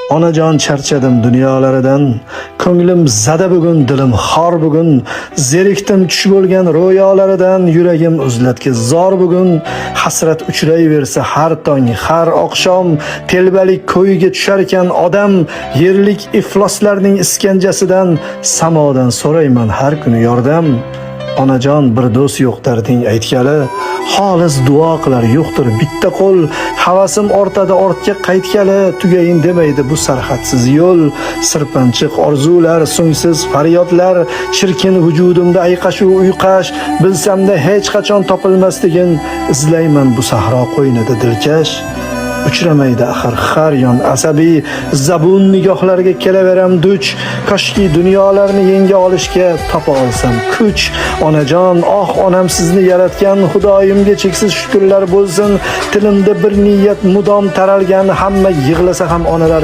Onajon charchadim dunyolaridan, ko'nglim zada bugun, dilim xor bugun, zerikdim tush bo'lgan ro'yolaridan, yuragim uzlatga zor bugun, hasrat uchrayversa har tong, har oqshom, telbalik ko'yiga tushar ekan odam, yerlik ifloslarning iskanjasidan, samodan so'rayman har kuni yordam. Onajon bir do'st yo'q darding aytgali, xolis duo qilar yo'qdir bitta qo'l, havasim ortadi ortga qaytgali, tugayin demaydi bu sarhadsiz yo'l. Sirpanchiq orzular, so'ngsiz faryodlar, chirkin vujudimda ayqashu uyqash, bilsamda hech qachon topilmasligin, izlayman bu sahro qo'ynida dilkash. Uchramaydi axir har yon asabiy, zabun nigohlarga kelaveram duch, koshki dunyolarni yenga olishga topa olsam kuch. Onajon, oh onam sizni yaratgan Xudoyimga cheksiz shukrlar bo'lsin, tilimda bir niyat mudom taralgan, hamma yig'lasa ham onalar